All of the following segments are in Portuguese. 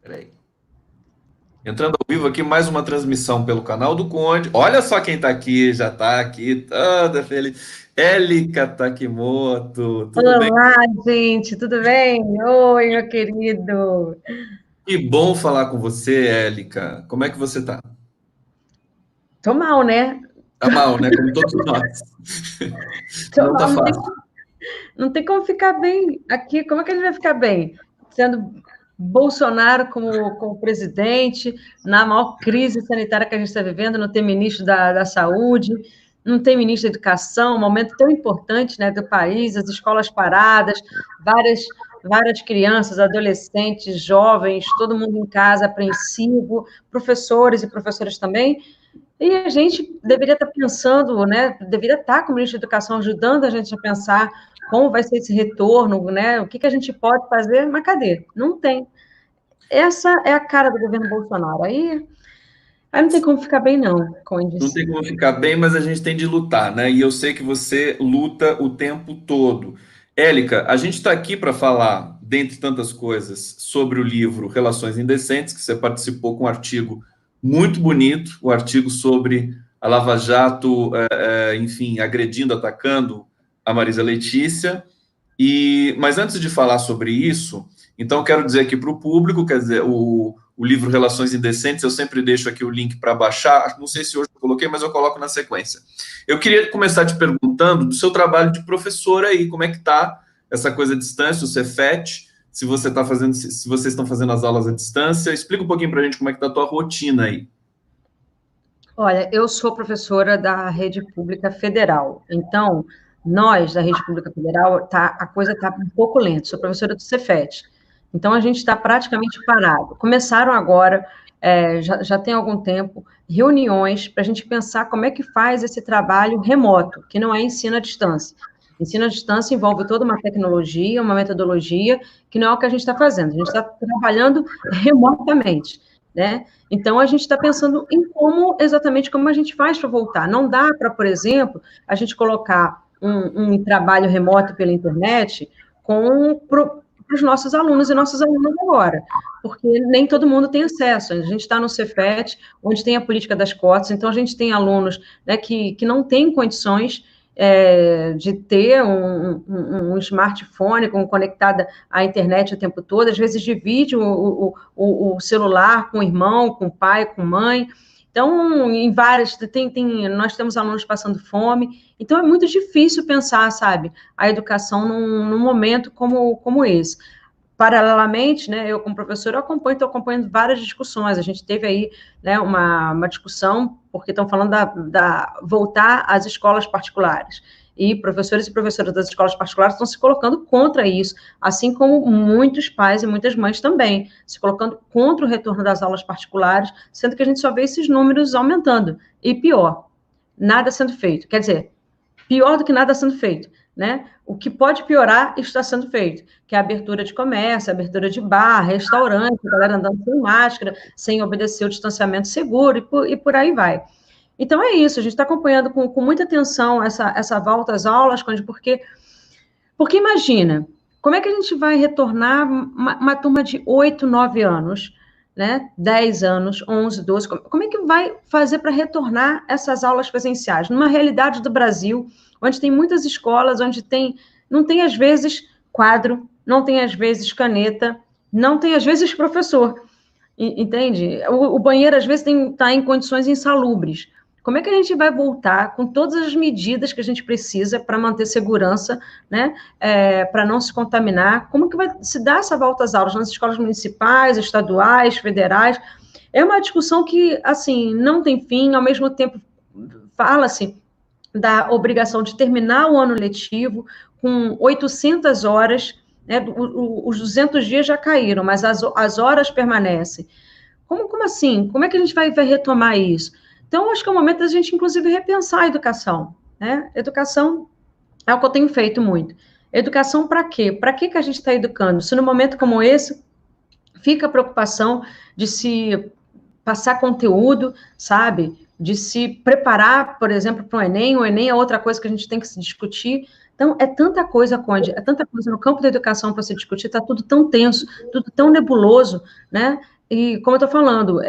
Peraí. Entrando ao vivo aqui, mais uma transmissão pelo canal do Conde. Olha só quem tá aqui, já tá aqui, toda feliz. Élica Takimoto, tudo bem? Olá, gente, tudo bem? Oi, meu querido. Que bom falar com você, Élica. Como é que você tá? Tô mal, né? Tá mal, né? Como todos nós. Tô Não tá mal, fácil. não tem como ficar bem aqui. Como é que a gente vai ficar bem? Sendo Bolsonaro como presidente, na maior crise sanitária que a gente está vivendo, não tem ministro da Saúde, não tem ministro da Educação, um momento tão importante, né, do país, as escolas paradas, várias crianças, adolescentes, jovens, todo mundo em casa apreensivo, professores e professoras também. E a gente deveria estar pensando, né? Deveria estar como ministro da Educação ajudando a gente a pensar como vai ser esse retorno, né? O que a gente pode fazer, mas cadê? Não tem. Essa é a cara do governo Bolsonaro. Aí não tem como ficar bem, não, como eu Não disse. tem como ficar bem, mas a gente tem de lutar, né? E eu sei que você luta o tempo todo. Élica, a gente está aqui para falar, dentre tantas coisas, sobre o livro Relações Indecentes, que você participou com um artigo muito bonito, o artigo sobre a Lava Jato, enfim, agredindo, atacando a Marisa Letícia. Mas antes de falar sobre isso, então quero dizer aqui para o público, quer dizer, o livro Relações Indecentes, eu sempre deixo aqui o link para baixar, não sei se hoje eu coloquei, mas eu coloco na sequência. Eu queria começar te perguntando do seu trabalho de professora aí, como é que está essa coisa à distância, o Cefet, se você está fazendo, se vocês estão fazendo as aulas à distância, explica um pouquinho para a gente como é que está a tua rotina aí. Olha, eu sou professora da rede pública federal, então nós da rede pública federal a coisa está um pouco lenta. Sou professora do Cefet, então a gente está praticamente parado. Começaram agora, já tem algum tempo, reuniões para a gente pensar como é que faz esse trabalho remoto, que não é ensino à distância. Ensino à distância envolve toda uma tecnologia, uma metodologia, que não é o que a gente está fazendo. A gente está trabalhando remotamente, né? Então, a gente está pensando em exatamente como a gente faz para voltar. Não dá para, por exemplo, a gente colocar um trabalho remoto pela internet para os nossos alunos e nossas alunas agora, porque nem todo mundo tem acesso. A gente está no Cefet, onde tem a política das cotas, então a gente tem alunos, né, que não têm condições de ter um smartphone conectada à internet o tempo todo, às vezes divide o celular com o irmão, com o pai, com a mãe. Então, em várias, nós temos alunos passando fome, então é muito difícil pensar, sabe, a educação num momento como esse. Paralelamente, né, eu como professora, estou acompanhando várias discussões. A gente teve aí, né, uma discussão, porque estão falando da voltar às escolas particulares. E professores e professoras das escolas particulares estão se colocando contra isso, assim como muitos pais e muitas mães também, se colocando contra o retorno das aulas particulares, sendo que a gente só vê esses números aumentando. E pior, nada sendo feito. Quer dizer, pior do que nada sendo feito, né? O que pode piorar está sendo feito, que é a abertura de comércio, a abertura de bar, restaurante, a galera andando sem máscara, sem obedecer o distanciamento seguro e por aí vai. Então é isso, a gente está acompanhando com muita atenção essa volta às aulas, porque imagina, como é que a gente vai retornar uma turma de 8, 9 anos, né? 10 anos, 11, 12, como é que vai fazer para retornar essas aulas presenciais? Numa realidade do Brasil, onde tem muitas escolas, não tem às vezes quadro, não tem às vezes caneta, não tem às vezes professor. Entende? O banheiro, às vezes, está em condições insalubres. Como é que a gente vai voltar com todas as medidas que a gente precisa para manter segurança, né? Para não se contaminar? Como que vai se dar essa volta às aulas nas escolas municipais, estaduais, federais? É uma discussão que, assim, não tem fim, ao mesmo tempo fala-se da obrigação de terminar o ano letivo com 800 horas, né? Os 200 dias já caíram, mas as horas permanecem. Como assim? Como é que a gente vai retomar isso? Então, acho que é o momento da gente, inclusive, repensar a educação, né? Educação é o que eu tenho feito muito. Educação para quê? Para que a gente está educando? Se num momento como esse, fica a preocupação de se passar conteúdo, sabe? De se preparar, por exemplo, para o Enem é outra coisa que a gente tem que se discutir. Então, é tanta coisa, Conde, é tanta coisa no campo da educação para se discutir, está tudo tão tenso, tudo tão nebuloso, né? E, como eu estou falando,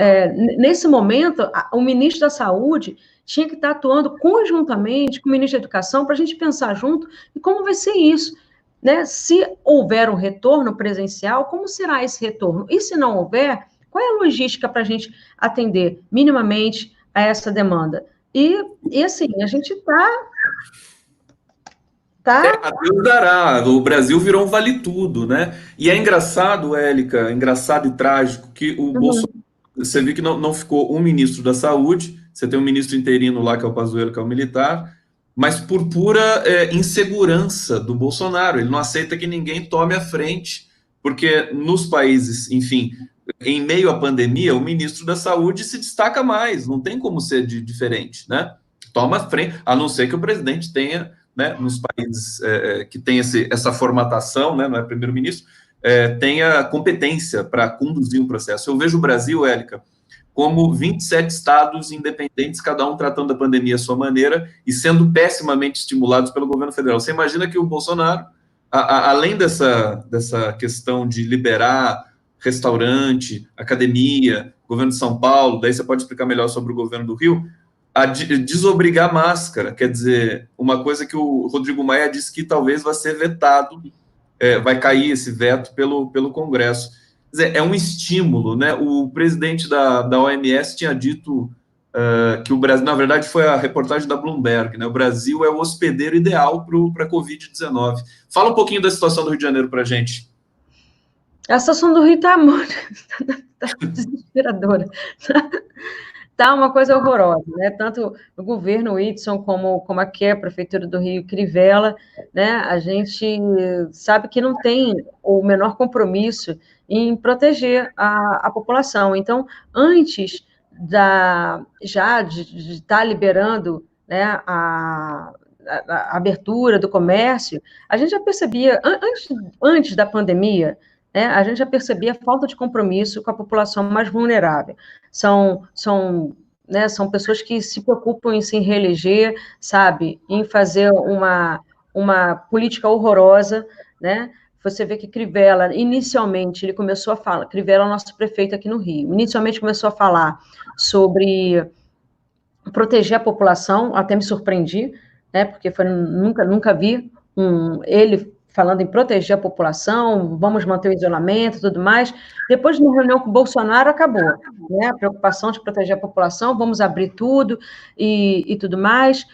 nesse momento, o ministro da Saúde tinha que estar atuando conjuntamente com o ministro da Educação para a gente pensar junto e como vai ser isso. Né? Se houver um retorno presencial, como será esse retorno? E se não houver, qual é a logística para a gente atender minimamente a essa demanda? E assim, a gente tá A Deus dará. O Brasil virou um vale tudo, né? E é engraçado, Élica, engraçado e trágico que o Bolsonaro, uhum, você viu que não ficou um ministro da Saúde, você tem um ministro interino lá que é o Pazuello, que é o militar, mas por pura insegurança do Bolsonaro, ele não aceita que ninguém tome a frente, porque nos países, enfim, em meio à pandemia, o ministro da Saúde se destaca mais, não tem como ser diferente, né? Toma a frente, a não ser que o presidente tenha, né, nos países que tem essa formatação, né, não é primeiro-ministro, tenha competência para conduzir um processo. Eu vejo o Brasil, Élica, como 27 estados independentes, cada um tratando da pandemia à sua maneira e sendo pessimamente estimulados pelo governo federal. Você imagina que o Bolsonaro, além dessa questão de liberar restaurante, academia, governo de São Paulo, daí você pode explicar melhor sobre o governo do Rio, a desobrigar máscara, quer dizer, uma coisa que o Rodrigo Maia disse que talvez vai ser vetado, vai cair esse veto pelo Congresso. Quer dizer, é um estímulo, né? O presidente da OMS tinha dito que o Brasil, na verdade, foi a reportagem da Bloomberg, né? O Brasil é o hospedeiro ideal para a Covid-19. Fala um pouquinho da situação do Rio de Janeiro para a gente. a situação do Rio está muito tá desesperadora. Tá uma coisa horrorosa, né? Tanto o governo Whitson como aqui a Prefeitura do Rio Crivella, né? A gente sabe que não tem o menor compromisso em proteger a população. Então, antes já de estar liberando, né, a abertura do comércio, a gente já percebia, antes da pandemia, né, a gente já percebia falta de compromisso com a população mais vulnerável. São pessoas que se preocupam em se reeleger, sabe, em fazer uma política horrorosa, né? Você vê que Crivella, inicialmente, ele começou a falar, Crivella é o nosso prefeito aqui no Rio, inicialmente começou a falar sobre proteger a população, até me surpreendi, né, porque nunca vi ele falando em proteger a população, vamos manter o isolamento e tudo mais. Depois de uma reunião com o Bolsonaro, acabou, né, a preocupação de proteger a população, vamos abrir tudo e tudo mais.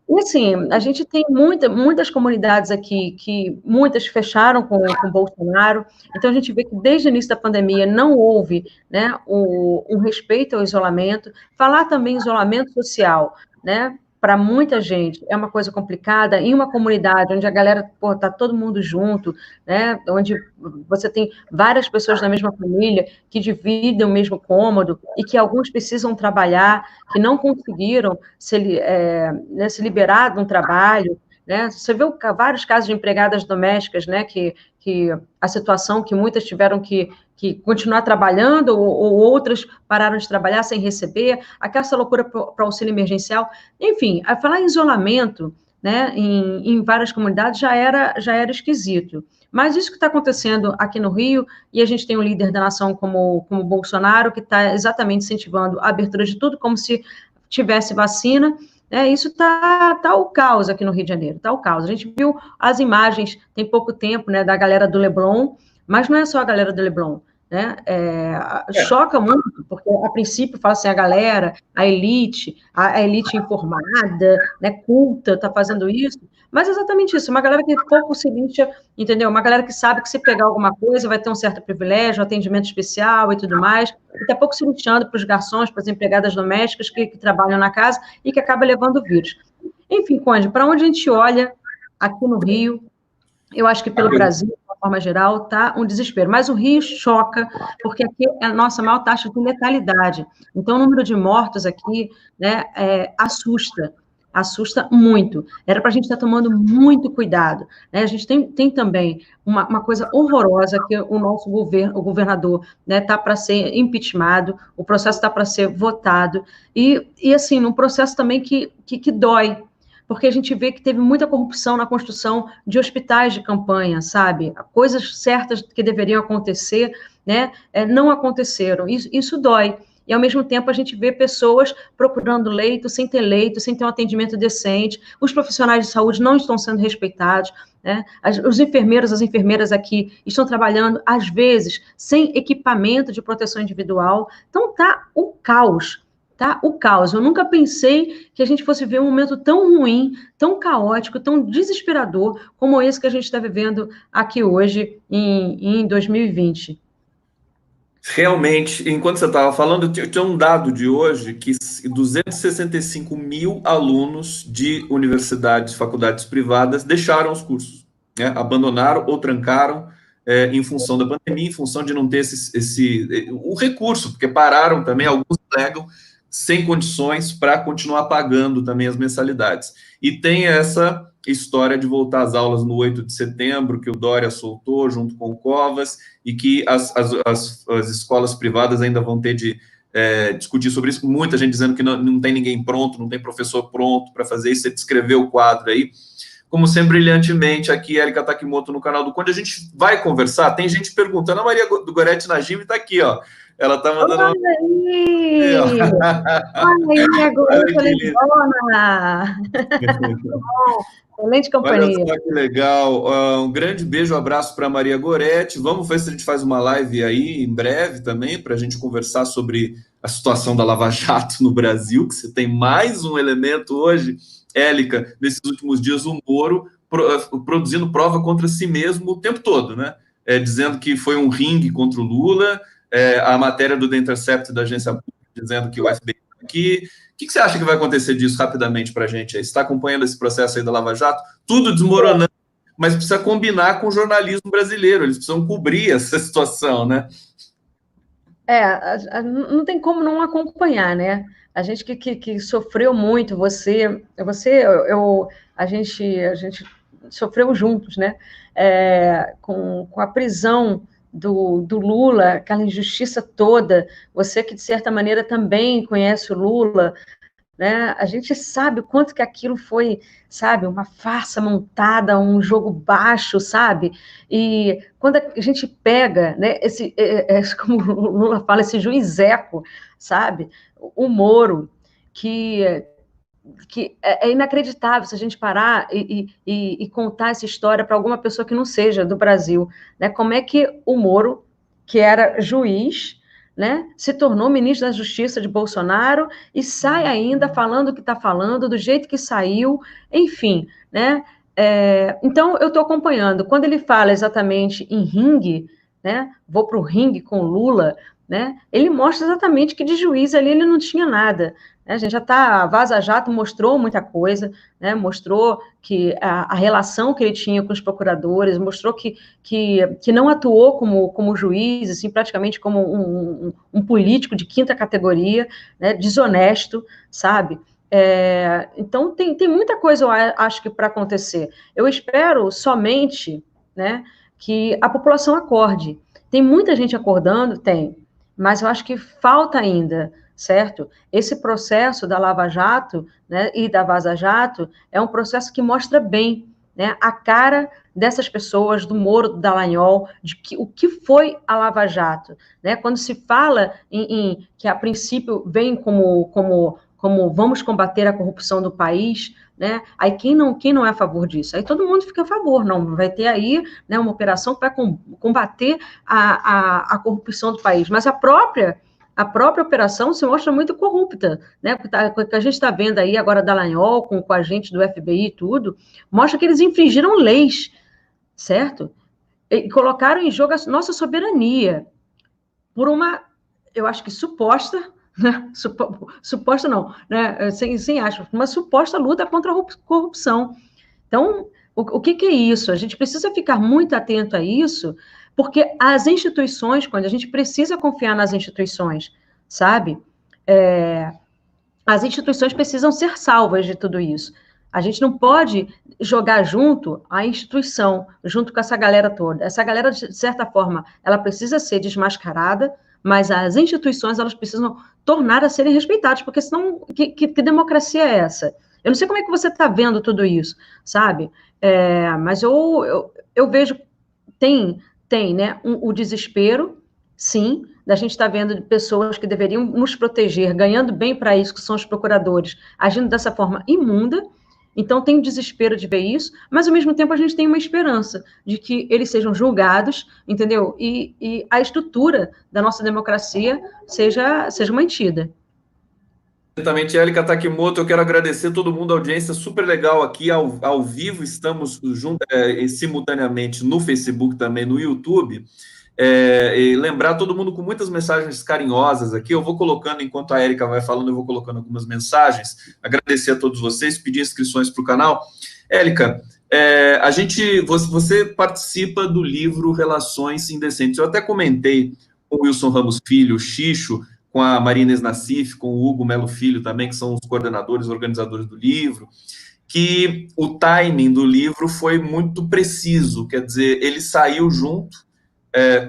E assim, a gente tem muitas comunidades aqui que muitas fecharam com Bolsonaro, então a gente vê que desde o início da pandemia não houve, né, um respeito ao isolamento. Falar também em isolamento social, né, para muita gente é uma coisa complicada, em uma comunidade onde a galera, está todo mundo junto, né, onde você tem várias pessoas da mesma família que dividem o mesmo cômodo e que alguns precisam trabalhar, que não conseguiram se liberar de um trabalho, né? Você vê vários casos de empregadas domésticas, né, que a situação que muitas tiveram que continuar trabalhando, ou outras pararam de trabalhar sem receber, aquela loucura para auxílio emergencial. Enfim, a falar em isolamento, né, em várias comunidades já era esquisito. Mas isso que está acontecendo aqui no Rio, e a gente tem um líder da nação como Bolsonaro, que está exatamente incentivando a abertura de tudo, como se tivesse vacina, isso tá o caos aqui no Rio de Janeiro, tá o caos. A gente viu as imagens, tem pouco tempo, né, da galera do Leblon, mas não é só a galera do Leblon, né? Choca muito, porque a princípio fala assim, a elite informada, né, culta, está fazendo isso, mas é exatamente isso, uma galera que pouco se lixa, entendeu? Uma galera que sabe que se pegar alguma coisa vai ter um certo privilégio, atendimento especial e tudo mais, e está pouco se lixando para os garçons, para as empregadas domésticas que trabalham na casa e que acaba levando o vírus. Enfim, Conde, para onde a gente olha aqui no Rio, eu acho que pelo Brasil, de uma forma geral, está um desespero. Mas o Rio choca, porque aqui é a nossa maior taxa de letalidade. Então, o número de mortos aqui, né, assusta muito. Era para a gente estar tomando muito cuidado, né? A gente tem também uma coisa horrorosa que o nosso o governador, né, está para ser impeachmentado, o processo está para ser votado, e assim, num processo também que dói, porque a gente vê que teve muita corrupção na construção de hospitais de campanha, sabe? Coisas certas que deveriam acontecer, né, não aconteceram. Isso dói. E, ao mesmo tempo, a gente vê pessoas procurando leito, sem ter um atendimento decente, os profissionais de saúde não estão sendo respeitados, né? Os enfermeiros, as enfermeiras aqui estão trabalhando, às vezes, sem equipamento de proteção individual. Então, tá o caos. Tá? O caos. Eu nunca pensei que a gente fosse ver um momento tão ruim, tão caótico, tão desesperador, como esse que a gente está vivendo aqui hoje, em 2020. Realmente, enquanto você estava falando, eu tinha um dado de hoje que 265 mil alunos de universidades, faculdades privadas deixaram os cursos, né? Abandonaram ou trancaram em função da pandemia, em função de não ter o recurso, porque pararam também, alguns pregam sem condições para continuar pagando também as mensalidades. E tem essa história de voltar às aulas no 8 de setembro, que o Dória soltou junto com o Covas, e que as escolas privadas ainda vão ter de discutir sobre isso. Muita gente dizendo que não tem ninguém pronto, não tem professor pronto para fazer isso. Você descreveu o quadro aí, como sempre, brilhantemente, aqui, Érica Takimoto, no canal do Conde. A gente vai conversar. Tem gente perguntando. A Maria do Gorete Najib está aqui, ó. Ela está mandando uma. Olha aí! Olha aí, agora eu falei, dona! Excelente Olha companhia. só que legal. Um grande beijo, abraço para Maria Goretti. Vamos ver se a gente faz uma live aí em breve também, para a gente conversar sobre a situação da Lava Jato no Brasil, que você tem mais um elemento hoje, Élica, nesses últimos dias, o Moro produzindo prova contra si mesmo o tempo todo, né? Dizendo que foi um ringue contra o Lula, a matéria do The Intercept da agência pública dizendo que o FBI aqui. O que você acha que vai acontecer disso rapidamente para a gente aí? Você está acompanhando esse processo aí da Lava Jato? Tudo desmoronando, mas precisa combinar com o jornalismo brasileiro, eles precisam cobrir essa situação, né? Não tem como não acompanhar, né? A gente que sofreu muito, a gente sofreu juntos, né? Com a prisão do Lula, aquela injustiça toda, você que, de certa maneira, também conhece o Lula, né? A gente sabe o quanto que aquilo foi, sabe, uma farsa montada, um jogo baixo, sabe? E quando a gente pega, né, como o Lula fala, esse juizeco, sabe? O Moro, que é inacreditável se a gente parar e contar essa história para alguma pessoa que não seja do Brasil, né? Como é que o Moro, que era juiz, né, se tornou ministro da Justiça de Bolsonaro e sai ainda falando o que está falando, do jeito que saiu, enfim, né? Então, eu estou acompanhando. Quando ele fala exatamente em ringue, né, vou para o ringue com Lula, né, ele mostra exatamente que de juiz ali ele não tinha nada. A gente já está, a Vaza Jato mostrou muita coisa, né, mostrou que a relação que ele tinha com os procuradores, mostrou que não atuou como juiz, assim, praticamente como um político de quinta categoria, né, desonesto, sabe? Então, tem muita coisa, eu acho que, para acontecer. Eu espero somente, né, que a população acorde. Tem muita gente acordando? Tem, mas eu acho que falta ainda, certo? Esse processo da Lava Jato, né, e da Vaza Jato é um processo que mostra bem, né, a cara dessas pessoas, do Moro, do Dallagnol, o que foi a Lava Jato, né? Quando se fala que a princípio vem como vamos combater a corrupção do país, né? Aí quem não é a favor disso? Aí todo mundo fica a favor, não, vai ter aí, né, uma operação para combater a corrupção do país, mas a própria operação se mostra muito corrupta, né? O que a gente está vendo aí agora Dallagnol com a gente do FBI e tudo, mostra que eles infringiram leis, certo? E colocaram em jogo a nossa soberania por uma, eu acho que suposta, né? Suposta não, né? Sem acho, uma suposta luta contra a corrupção. Então, o que é isso? A gente precisa ficar muito atento a isso, porque as instituições, quando a gente precisa confiar nas instituições, sabe? As instituições precisam ser salvas de tudo isso. A gente não pode jogar junto a instituição, junto com essa galera toda. Essa galera, de certa forma, ela precisa ser desmascarada, mas as instituições, elas precisam tornar a serem respeitadas, porque senão, que democracia é essa? Eu não sei como é que você está vendo tudo isso, sabe? Mas eu vejo, tem né, o desespero, sim, da gente estar vendo pessoas que deveriam nos proteger, ganhando bem para isso, que são os procuradores, agindo dessa forma imunda. Então, tem o desespero de ver isso, mas, ao mesmo tempo, a gente tem uma esperança de que eles sejam julgados, entendeu? E a estrutura da nossa democracia seja mantida. Exatamente, Érica Takimoto, eu quero agradecer todo mundo, a audiência super legal aqui, ao vivo, estamos simultaneamente no Facebook, também no YouTube, e lembrar todo mundo com muitas mensagens carinhosas aqui, eu vou colocando, enquanto a Érica vai falando, eu vou colocando algumas mensagens, agradecer a todos vocês, pedir inscrições para o canal. Érica, você participa do livro Relações Indecentes, eu até comentei com o Wilson Ramos Filho, o Xixo, com a Marina Nassif, com o Hugo Melo Filho também, que são os coordenadores, organizadores do livro, que o timing do livro foi muito preciso, quer dizer, ele saiu junto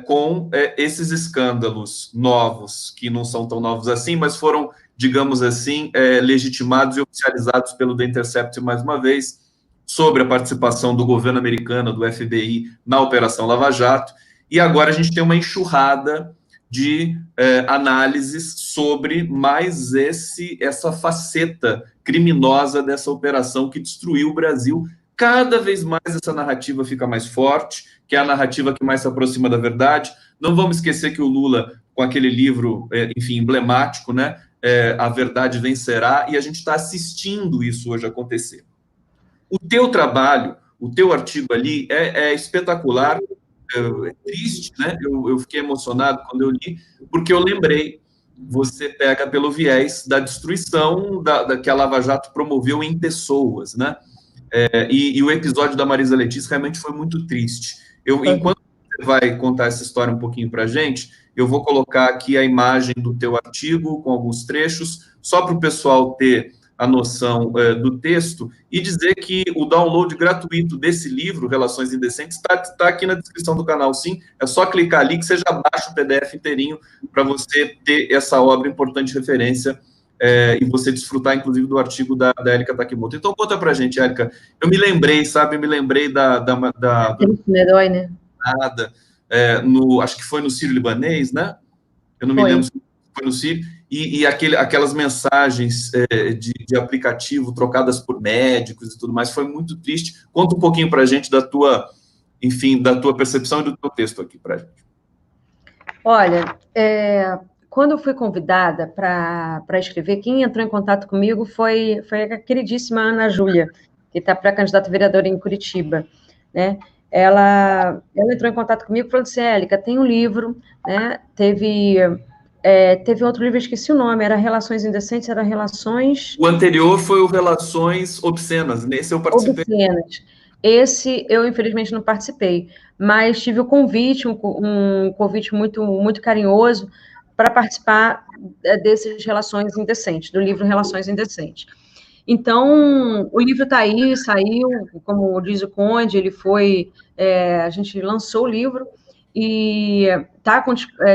com esses escândalos novos, que não são tão novos assim, mas foram, digamos assim, legitimados e oficializados pelo The Intercept mais uma vez, sobre a participação do governo americano, do FBI, na Operação Lava Jato, e agora a gente tem uma enxurrada de análises sobre mais essa faceta criminosa dessa operação que destruiu o Brasil. Cada vez mais essa narrativa fica mais forte, que é a narrativa que mais se aproxima da verdade. Não vamos esquecer que o Lula, com aquele livro, enfim, emblemático, né, A Verdade Vencerá, e a gente está assistindo isso hoje acontecer. O teu trabalho, o teu artigo ali é espetacular, é triste, né? Eu fiquei emocionado quando eu li, porque eu lembrei, você pega pelo viés da destruição que a Lava Jato promoveu em pessoas, né? E o episódio da Marisa Letícia realmente foi muito triste. Enquanto você vai contar essa história um pouquinho para a gente, eu vou colocar aqui a imagem do teu artigo com alguns trechos, só para o pessoal ter a noção do texto, e dizer que o download gratuito desse livro, Relações Indecentes, está aqui na descrição do canal, sim. É só clicar ali que você já baixa o PDF inteirinho para você ter essa obra importante de referência e você desfrutar, inclusive, do artigo da Érica Takimoto. Então, conta para a gente, Érica. Eu me lembrei, sabe? Me lembrei do herói, né? Acho que foi no Sírio-Libanês, né? Eu não me lembro se foi no Sírio. E aquelas mensagens de aplicativo trocadas por médicos e tudo mais, foi muito triste. Conta um pouquinho para a gente da tua percepção e do teu texto aqui para a gente. Olha, quando eu fui convidada para escrever, quem entrou em contato comigo foi a queridíssima Ana Júlia, que está pré-candidata a vereadora em Curitiba, né? Ela entrou em contato comigo e falou assim, Érica, tem um livro, né? Teve outro livro, esqueci o nome, era Relações Indecentes, era Relações... O anterior foi o Relações Obscenas, nesse eu participei. Obscenas. Esse eu, infelizmente, não participei, mas tive o convite, um convite muito, muito carinhoso para participar desses Relações Indecentes, do livro Relações Indecentes. Então, o livro está aí, saiu, como diz o Conde, ele foi... a gente lançou o livro, e está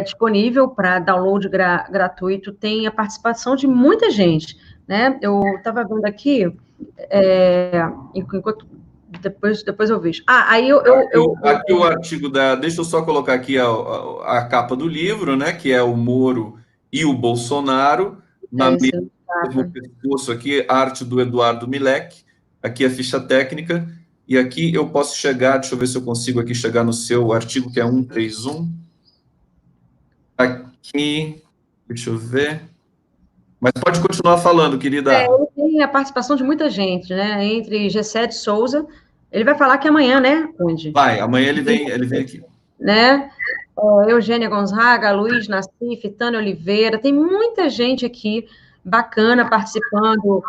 disponível para download gratuito, tem a participação de muita gente, né? Eu estava vendo aqui, enquanto depois eu vejo. Aí aqui o artigo deixa eu só colocar aqui a capa do livro, né? Que é o Moro e o Bolsonaro, na mesma pescoço aqui, arte do Eduardo Milek, aqui a ficha técnica. E aqui eu posso chegar, deixa eu ver se eu consigo aqui chegar no seu artigo, que é 131. Aqui, deixa eu ver. Mas pode continuar falando, querida. Ele tem a participação de muita gente, né? Entre Gessé Souza, ele vai falar que amanhã, né, Conde? Vai, amanhã ele vem aqui. Né? Eugênia Gonzaga, Luiz Nassif, Tânia Oliveira, tem muita gente aqui bacana participando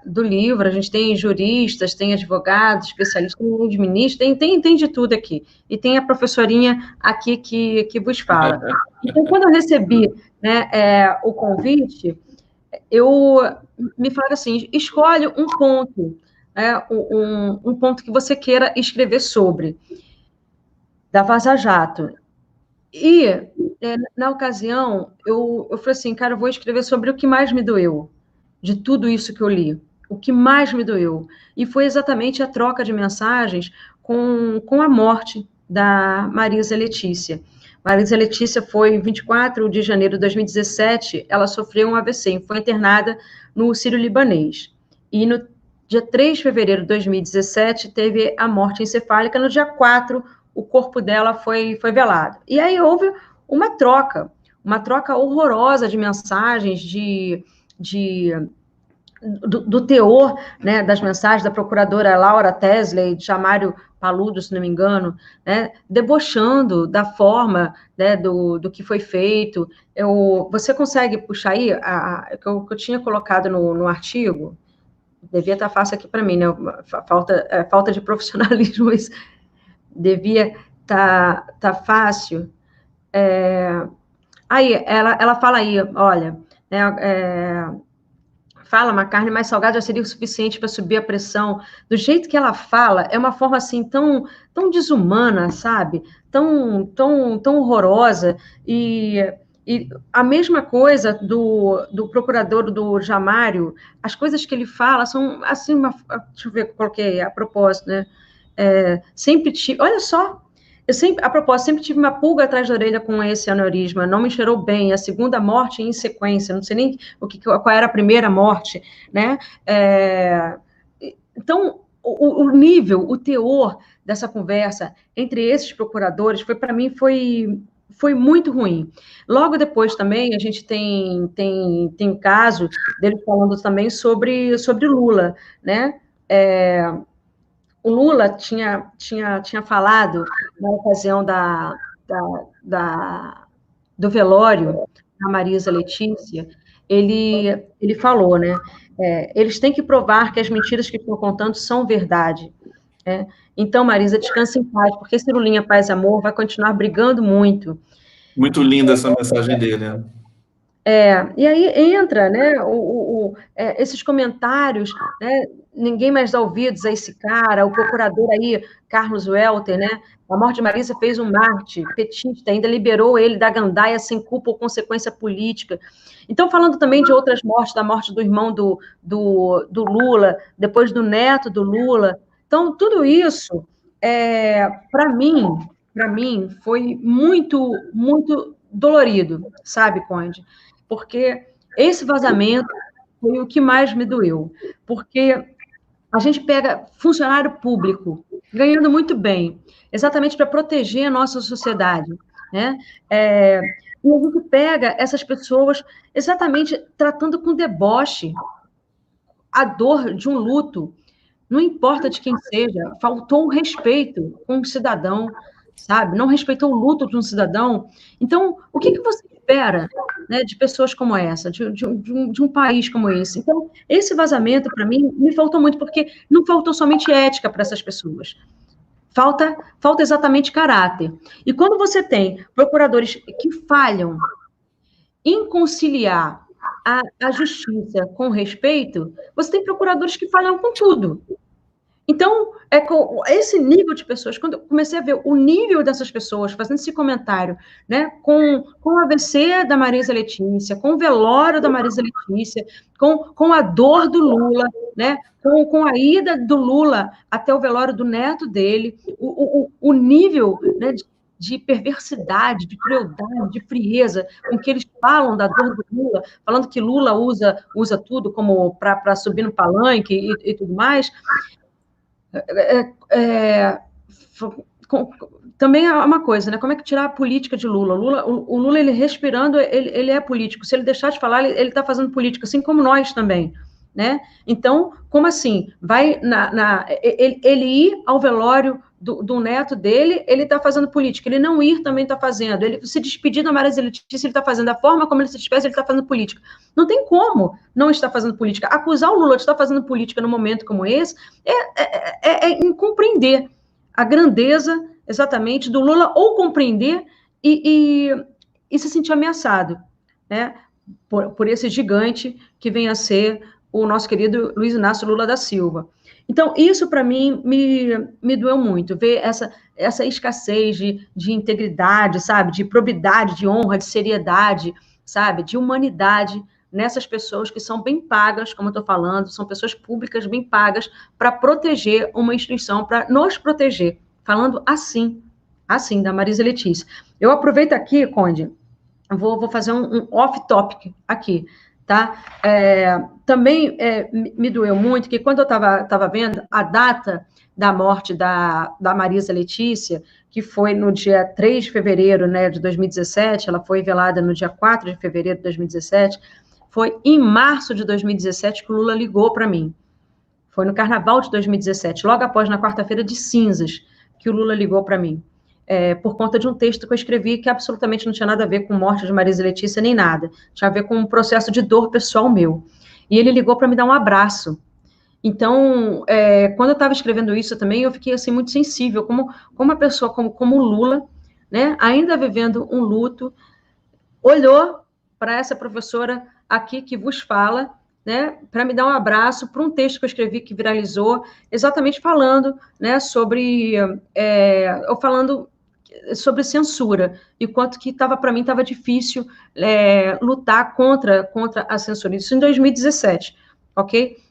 do livro. A gente tem juristas, tem advogados, especialistas, tem ministros, tem de tudo aqui. E tem a professorinha aqui que vos fala. Então, quando eu recebi, né, o convite, me falaram assim, escolhe um ponto, um ponto que você queira escrever sobre, da Vaza Jato. E, na ocasião, eu falei assim, cara, eu vou escrever sobre o que mais me doeu, de tudo isso que eu li, o que mais me doeu. E foi exatamente a troca de mensagens com a morte da Marisa Letícia. Marisa Letícia foi em 24 de janeiro de 2017, ela sofreu um AVC e foi internada no Sírio-Libanês. E no dia 3 de fevereiro de 2017, teve a morte encefálica. No dia 4, o corpo dela foi velado. E aí houve uma troca horrorosa de mensagens, do teor, né, das mensagens da procuradora Laura Tesley, de Jamário Paludo, se não me engano, né, debochando da forma, né, do que foi feito. Você consegue puxar aí que eu tinha colocado no artigo? Devia estar fácil aqui para mim, né? Falta de profissionalismo, mas devia tá fácil. Aí, ela fala aí, olha, fala, uma carne mais salgada já seria o suficiente para subir a pressão. Do jeito que ela fala, é uma forma assim tão desumana, sabe? Tão horrorosa. E a mesma coisa do procurador do Jamário, as coisas que ele fala são assim, deixa eu ver, coloquei a propósito, né? Sempre tive, olha só, a propósito, sempre tive uma pulga atrás da orelha com esse aneurisma, não me cheirou bem, a segunda morte em sequência, não sei nem qual era a primeira morte, né? Então, o nível, o teor dessa conversa entre esses procuradores, para mim, foi muito ruim. Logo depois também, a gente tem o caso dele falando também sobre Lula, né? O Lula tinha falado, na ocasião do velório da Marisa Letícia, ele falou, né? Eles têm que provar que as mentiras que estão contando são verdade. Né? Então, Marisa, descanse em paz, porque esse Lulinha Paz e Amor vai continuar brigando muito. Muito linda essa mensagem dele, né? E aí entra, né, esses comentários, né, ninguém mais dá ouvidos a esse cara, o procurador aí, Carlos Welter, né, a morte de Marisa fez um Marte, petista, ainda liberou ele da gandaia sem culpa ou consequência política. Então, falando também de outras mortes, da morte do irmão do Lula, depois do neto do Lula. Então, tudo isso, para mim, foi muito, muito dolorido, sabe, Conde? Porque esse vazamento foi o que mais me doeu, porque a gente pega funcionário público ganhando muito bem, exatamente para proteger a nossa sociedade, né? E a gente pega essas pessoas exatamente tratando com deboche a dor de um luto, não importa de quem seja, faltou o respeito com o cidadão, sabe? Não respeitou o luto de um cidadão. Então, o que você espera, né, de pessoas como essa, de um país como esse? Então, esse vazamento, para mim, me faltou muito, porque não faltou somente ética para essas pessoas. Falta exatamente caráter. E quando você tem procuradores que falham em conciliar a justiça com respeito, você tem procuradores que falham com tudo. Então, com esse nível de pessoas, quando eu comecei a ver o nível dessas pessoas fazendo esse comentário, né, com o AVC da Marisa Letícia, com o velório da Marisa Letícia, com a dor do Lula, né, com a ida do Lula até o velório do neto dele, o nível, né, de perversidade, de crueldade, de frieza, com que eles falam da dor do Lula, falando que Lula usa tudo como para subir no palanque e tudo mais. Também é uma coisa, né? Como é que tirar a política de Lula? O Lula, ele respirando, ele é político. Se ele deixar de falar, ele está fazendo política, assim como nós também, né? Então, como assim? Vai ele ir ao velório do neto dele, ele está fazendo política. Ele não ir também está fazendo. Ele se despedir da Marisa Letícia, ele está fazendo. Da forma como ele se despede, ele está fazendo política. Não tem como não estar fazendo política. Acusar o Lula de estar fazendo política num momento como esse é incompreender a grandeza, exatamente, do Lula, ou compreender e se sentir ameaçado, né? Por esse gigante que vem a ser o nosso querido Luiz Inácio Lula da Silva. Então, isso, para mim, me doeu muito, ver essa escassez de integridade, sabe, de probidade, de honra, de seriedade, sabe, de humanidade nessas pessoas que são bem pagas, como eu estou falando, são pessoas públicas bem pagas para proteger uma instituição, para nos proteger, falando assim da Marisa Letícia. Eu aproveito aqui, Conde, vou fazer um off-topic aqui, tá? Também me doeu muito que quando eu estava vendo a data da morte da Marisa Letícia, que foi no dia 3 de fevereiro, né, de 2017, ela foi velada no dia 4 de fevereiro de 2017, foi em março de 2017 que o Lula ligou para mim. Foi no carnaval de 2017, logo após, na quarta-feira de cinzas, que o Lula ligou para mim. Por conta de um texto que eu escrevi que absolutamente não tinha nada a ver com morte de Marisa Letícia nem nada. Tinha a ver com um processo de dor pessoal meu. E ele ligou para me dar um abraço. Então, quando eu estava escrevendo isso também, eu fiquei assim muito sensível, como uma pessoa como o Lula, né, ainda vivendo um luto, olhou para essa professora aqui que vos fala, né, para me dar um abraço, para um texto que eu escrevi que viralizou, exatamente falando, né, falando sobre censura e quanto que para mim estava difícil lutar contra a censura. Isso em 2017, ok?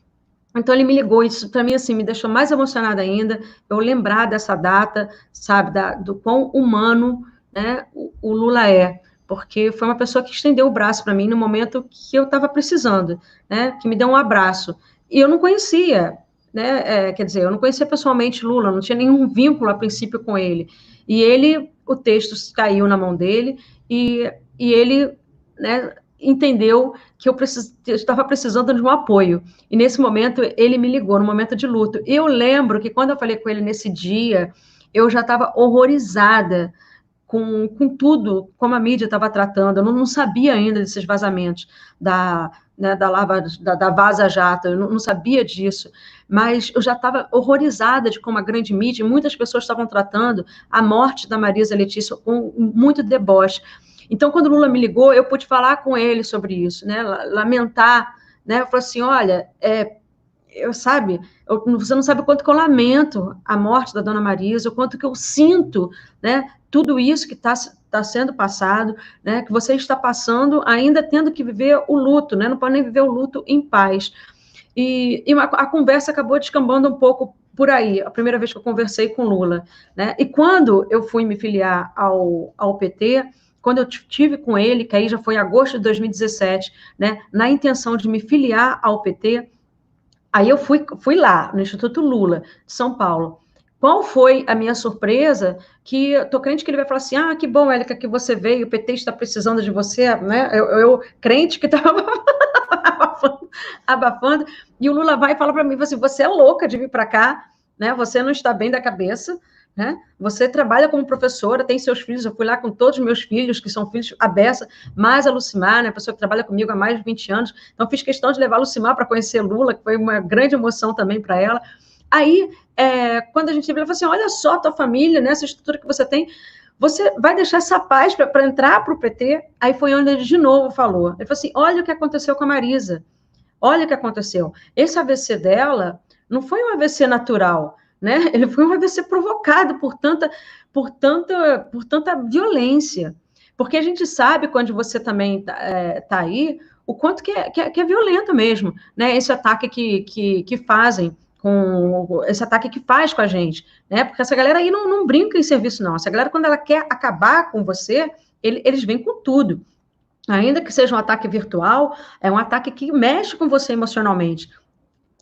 Então ele me ligou, isso para mim assim me deixou mais emocionada ainda. Eu lembrar dessa data, sabe, do quão humano, né, o Lula é, porque foi uma pessoa que estendeu o braço para mim no momento que eu estava precisando, né, que me deu um abraço. E eu não conhecia, né, quer dizer, eu não conhecia pessoalmente Lula, não tinha nenhum vínculo a princípio com ele. E o texto caiu na mão dele e ele, né, entendeu que eu estava precisando de um apoio. E nesse momento, ele me ligou, no momento de luto. Eu lembro que quando eu falei com ele nesse dia, eu já estava horrorizada com tudo, como a mídia estava tratando. Eu não sabia ainda desses vazamentos da Vaza Jato, eu não sabia disso, mas eu já estava horrorizada de como a grande mídia, muitas pessoas estavam tratando a morte da Marisa Letícia com muito deboche. Então, quando o Lula me ligou, eu pude falar com ele sobre isso, né? Lamentar, né? Eu falei assim, olha, você não sabe o quanto que eu lamento a morte da dona Marisa, o quanto que eu sinto, né? Tudo isso que está sendo passado, né? Que você está passando, ainda tendo que viver o luto, né? Não pode nem viver o luto em paz. E a conversa acabou descambando um pouco por aí, a primeira vez que eu conversei com Lula, né? E quando eu fui me filiar ao PT, quando eu tive com ele, que aí já foi em agosto de 2017, né, na intenção de me filiar ao PT, aí eu fui lá, no Instituto Lula, de São Paulo. Qual foi a minha surpresa? Que eu tô crente que ele vai falar assim, que bom, Élica, que você veio, o PT está precisando de você, né? Eu crente que estava abafando, e o Lula vai e fala para mim, assim, você é louca de vir para cá, né? Você não está bem da cabeça, né? Você trabalha como professora, tem seus filhos, eu fui lá com todos os meus filhos, que são filhos a Bessa, mais a Lucimar, né? A pessoa que trabalha comigo há mais de 20 anos, então fiz questão de levar a Lucimar para conhecer Lula, que foi uma grande emoção também para ela. Aí, quando a gente viu, ela falou assim, olha só a tua família, né? Essa estrutura que você tem, você vai deixar essa paz para entrar para o PT? Aí foi onde ele de novo falou. Ele falou assim, olha o que aconteceu com a Marisa. Olha o que aconteceu. Esse AVC dela não foi um AVC natural, né? Ele foi um AVC provocado por tanta violência. Porque a gente sabe, quando você também tá aí, o quanto que é violento mesmo, né? Esse ataque que fazem esse ataque que faz com a gente, né? Porque essa galera aí não brinca em serviço, não. Essa galera, quando ela quer acabar com você, eles vêm com tudo. Ainda que seja um ataque virtual, é um ataque que mexe com você emocionalmente.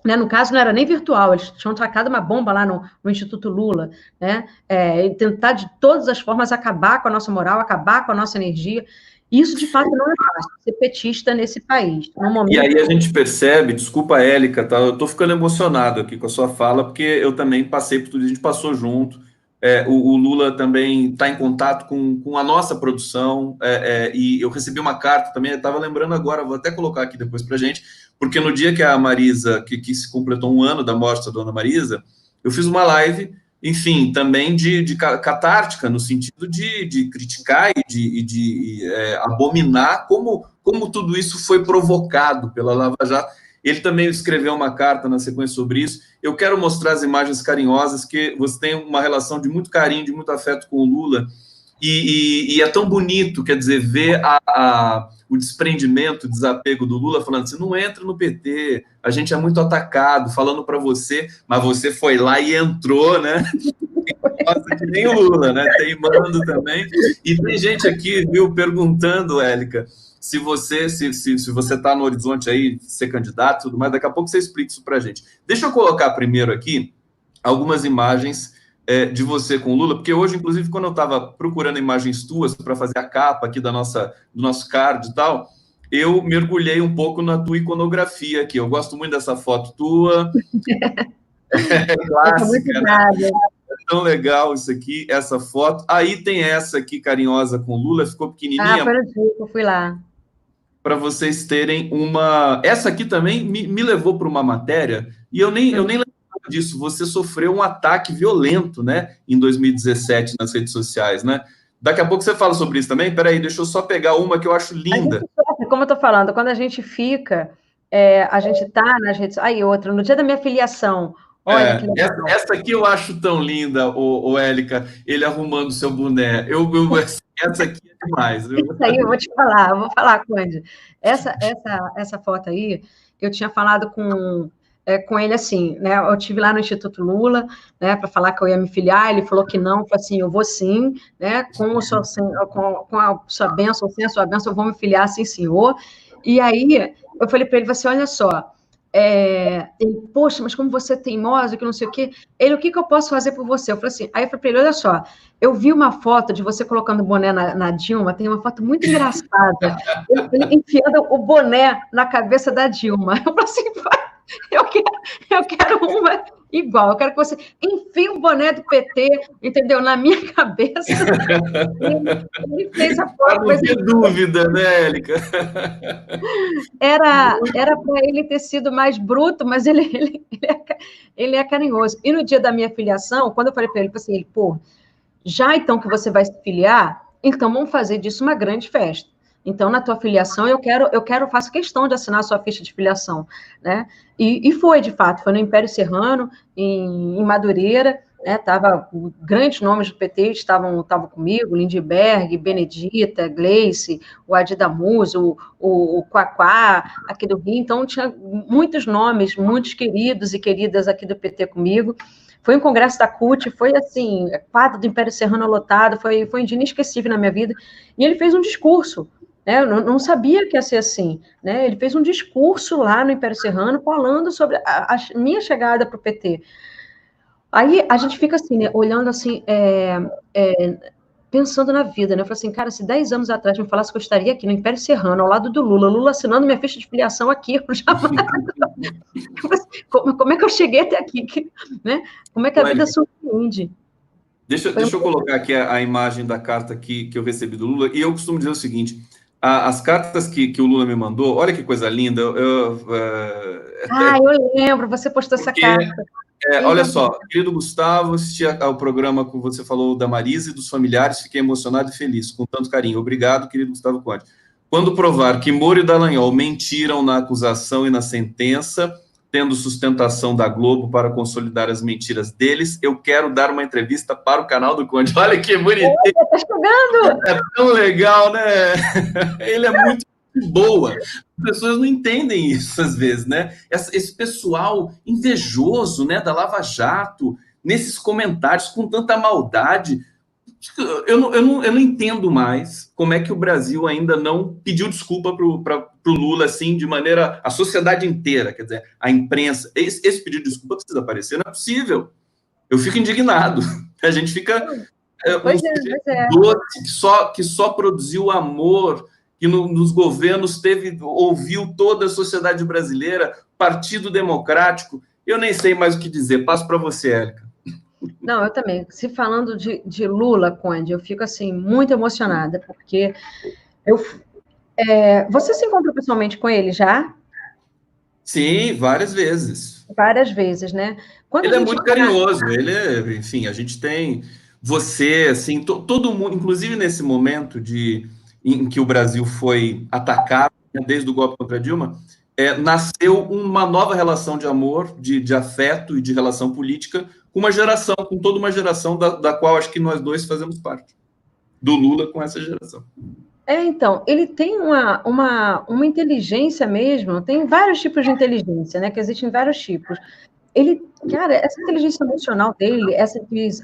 Né? No caso, não era nem virtual, eles tinham tacado uma bomba lá no Instituto Lula, né? E tentar de todas as formas acabar com a nossa moral, acabar com a nossa energia. Isso, de fato, não é fácil, ser petista nesse país. E aí a gente percebe, desculpa, Élica, tá? Eu estou ficando emocionado aqui com a sua fala, porque eu também passei por tudo, a gente passou junto. O Lula também está em contato com a nossa produção, e eu recebi uma carta também, eu estava lembrando agora, vou até colocar aqui depois para a gente, porque no dia que a Marisa, que se completou 1 ano da morte da dona Marisa, eu fiz uma live, enfim, também de catártica, no sentido de criticar e de abominar como tudo isso foi provocado pela Lava Jato. Ele também escreveu uma carta na sequência sobre isso. Eu quero mostrar as imagens carinhosas, que você tem uma relação de muito carinho, de muito afeto com o Lula, e é tão bonito, quer dizer, ver o desprendimento, o desapego do Lula, falando assim, não entra no PT, a gente é muito atacado, falando para você, mas você foi lá e entrou, né? Nossa, que nem o Lula, né? Teimando também. E tem gente aqui, viu, perguntando, Érica, se você está no horizonte aí, ser candidato e tudo mais, daqui a pouco você explica isso para a gente. Deixa eu colocar primeiro aqui algumas imagens de você com o Lula, porque hoje, inclusive, quando eu estava procurando imagens tuas para fazer a capa aqui do nosso card e tal, eu mergulhei um pouco na tua iconografia aqui. Eu gosto muito dessa foto tua, Eu estou muito clássica, né? grave. Tão legal isso aqui, essa foto. Aí tem essa aqui, carinhosa com o Lula, ficou Ah, pequenininha, foi no dia que eu fui lá. para vocês terem uma. Essa aqui também me levou para uma matéria, e eu nem lembrava disso. Você sofreu um ataque violento, né, em 2017 nas redes sociais, né? Daqui a pouco você fala sobre isso também. Peraí, deixa eu só pegar uma que eu acho A gente linda. sofre, como eu estou falando, quando a gente fica, a gente está nas redes. Aí, outra, no dia da minha filiação, olha que legal. Essa aqui eu acho tão linda, o Élica, ele arrumando seu boné. Essa aqui é demais. Isso aí eu vou te falar, eu vou falar, Conde. Essa foto aí, eu tinha falado com ele assim, né? Eu tive lá no Instituto Lula, né, para falar que eu ia me filiar, ele falou que não, falou assim, eu vou sim, né? Com a sua bênção, sem a sua bênção, eu vou me filiar, sim, senhor. E aí eu falei para ele, assim, olha só, ele, poxa, mas como você é teimosa, que não sei o quê, ele, o que eu posso fazer por você? Eu falei assim, aí eu falei para ele, olha só, eu vi uma foto de você colocando o boné na Dilma, tem uma foto muito engraçada, ele enfiando o boné na cabeça da Dilma. Eu falei assim, eu quero, eu quero uma igual, eu quero que você enfie o boné do PT, entendeu, na minha cabeça. Ele fez a Para foto, não mas ter dúvida, né, Élica? era para ele ter sido mais bruto, mas ele é carinhoso. E no dia da minha filiação, quando eu falei para ele, assim, pô, já então que você vai se filiar, então vamos fazer disso uma grande festa. Então, na tua filiação, faço questão de assinar a sua ficha de filiação, né? E foi, de fato, foi no Império Serrano, em Madureira, né? Tava grandes nomes do PT estavam comigo, Lindbergh, Benedita, Gleice, o Adidamuso, o Quaquá, aqui do Rio. Então, tinha muitos nomes, muitos queridos e queridas aqui do PT comigo. Foi um congresso da CUT, foi assim, quadro do Império Serrano lotado, foi um dia inesquecível na minha vida. E ele fez um discurso, né? Eu não sabia que ia ser assim, né? Ele fez um discurso lá no Império Serrano falando sobre a minha chegada para o PT. Aí a gente fica assim, né, olhando assim, pensando na vida, né? Eu falei assim, cara, se 10 anos atrás me falasse que eu estaria aqui no Império Serrano, ao lado do Lula assinando minha ficha de filiação aqui, eu jamais... Como é que eu cheguei até aqui? Né? Como é que a vida surpreende? Deixa eu colocar aqui a imagem da carta que eu recebi do Lula. E eu costumo dizer o seguinte: as cartas que o Lula me mandou, olha que coisa linda. Eu lembro, você postou essa carta. Olha só, querido Gustavo, assisti ao programa que você falou da Marisa e dos familiares, fiquei emocionado e feliz, com tanto carinho. Obrigado, querido Gustavo Conde. Quando provar que Moro e Dallagnol mentiram na acusação e na sentença, tendo sustentação da Globo para consolidar as mentiras deles, eu quero dar uma entrevista para o canal do Conde. Olha que bonitinho. Tá chegando! É tão legal, né? Ele é muito boa. As pessoas não entendem isso às vezes, né? Esse pessoal invejoso, né, da Lava Jato, nesses comentários com tanta maldade. Eu não entendo mais como é que o Brasil ainda não pediu desculpa para o Lula, assim, de maneira. A sociedade inteira, quer dizer, a imprensa. Esse pedido de desculpa precisa aparecer, não é possível. Eu fico indignado. A gente fica Pois é. doce, que só produziu amor, que nos governos ouviu toda a sociedade brasileira, Partido Democrático. Eu nem sei mais o que dizer. Passo para você, Érica. Não, eu também. Se falando de Lula, Conde, eu fico assim muito emocionada, porque você se encontrou pessoalmente com ele já? Sim, várias vezes. Várias vezes, né? Quando a Ele é gente muito carinhoso. Enfim, a gente tem você, assim, todo mundo, inclusive nesse momento em que o Brasil foi atacado, né, desde o golpe contra Dilma, nasceu uma nova relação de amor, de afeto e de relação política com uma geração, com toda uma geração da qual acho que nós dois fazemos parte. Do Lula com essa geração. Então, ele tem uma inteligência mesmo, tem vários tipos de inteligência, né? Que existem vários tipos. cara, essa inteligência emocional dele, essa